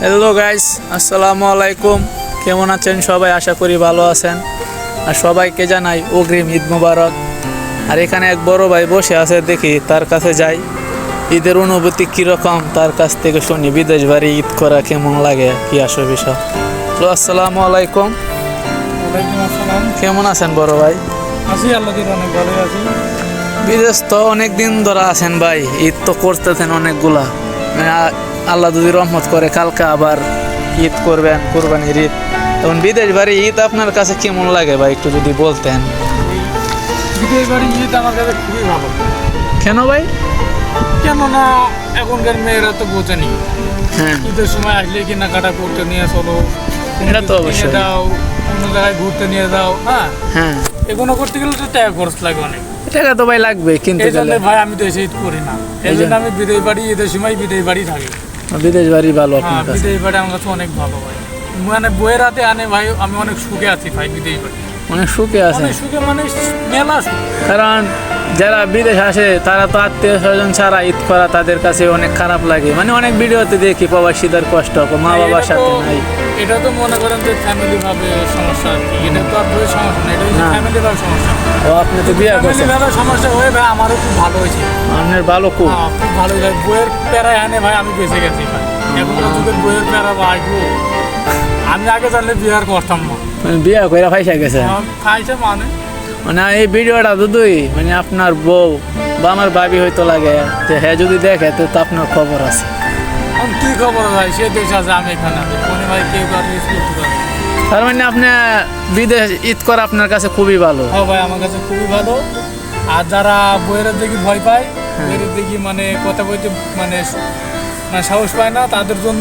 Hello guys, আসসালামু আলাইকুম। কেমন আছেন সবাই? আশা করি ভালো আছেন। আর সবাইকে জানাই অগ্রিম ঈদ মোবারক। আর এখানে এক বড় ভাই বসে আছে, দেখি তার কাছে যাই। ঈদের অনুভূতি কীরকম তার কাছ থেকে শুনি। বিদেশ বাড়ি ঈদ করা কেমন লাগে, কি আসো বিষয়। তো আসসালামু আলাইকুম। ওয়ালাইকুম আসসালাম। কেমন আছেন বড় ভাই? আছি, আল্লাহ দিলে অনেক ভালোই আছি। বিদেশ তো অনেক দিন ধরে আছেন ভাই, ঈদ তো করতেছেন অনেকগুলা। আল্লাহ যদি রহমত করে কালকে আবার ঈদ করবেন, কোরবানির ঈদ। তখন বিদেশ বাড়ি ঈদ আপনার কাছে কেমন লাগে ভাই, একটু যদি বলতেন। বিদেশ বাড়ি ঈদ আমার কাছে খুবই ভালো। কেন ভাই? কেননা এখনকার মেয়েরা তো বোঝেনি, হ্যাঁ, ঈদের সময় আসলে কেনাকাটা করতে নিয়ে চলো, এটা তো অবশ্যই। কিনে দাও, অন্য জায়গায় ঘুরতে নিয়ে যাও। হ্যাঁ, এগুলো করতে গেলে তো টাকা খরচ লাগে অনেক। টাকা তো ভাই লাগবে কিনতে এই জন্য গেলে। ভাই আমি তো এসে ঈদ করি না। এই জন্য আমি বিদেশ বাড়ি ঈদের সময় বিদেশ বাড়ি থাকি। বিদেশ বাড়ি ভালো আপনার কাছে? বিদেশ বাড়ি আমার কাছে অনেক ভালো ভাই। মানে বইয়ের হাতে আনে ভাই, আমি অনেক সুখে আছি ভাই। বিদেশ বাড়ি অনেক সুখে আছে, অনেক সুখে, মানে মেলা সুখ। কারণ যারা বিদেশ আসে তারা তো আত্মীয় স্বজন ছাড়া ঈদ করা তাদের কাছে অনেক খারাপ লাগে। মানে অনেক ভিডিওতে দেখি প্রবাসীদের কষ্ট, মা বাবার সাথে নাই। এটা তো মনে করেন যে ফ্যামিলি ভাবে সমস্যা আর কি। এটা তো আর বইয়ের সমস্যা না, এটা হচ্ছে ফ্যামিলি ভাবে সমস্যা। ও, আপনি তো বিয়ে ফ্যামিলি করছেন, ভাবে সমস্যা হয়ে ভাই আমারও খুব ভালো হয়েছে। আপনার ভালো খুব। খুব ভালো হয়েছে। বইয়ের প্যারায় আনে ভাই আমি বেঁচে গেছি ভাই। এখনকার যুগের বইয়ের প্যারা ভাই গো, আমি আগে জানলে বিয়ে আর করতাম না। বিয়ে করে ফাইসা গেছে খাইছে মানে মানে এই ভিডিওটা দুই মানে আপনার বউ বা আমার ভাবি হয়তো লাগে যে হ্যাঁ যদি দেখে তো আপনার খবর আছে। এখন কি খবর ভাই, সে দেশে আছে আমি এখানে আছি। ফোনে ভাই কেউ আর রিস্ক করতে পারে। তার মানে আপনি বিদেশ ঈদ করা আপনার কাছে খুবই ভালো। হ্যাঁ ভাই, আমার কাছে খুবই ভালো। আর যারা বইয়ের দেখি ভয় পায়, বইয়ের দেখি মানে কথা বলতে মানে সাহস পায় না, তাদের জন্য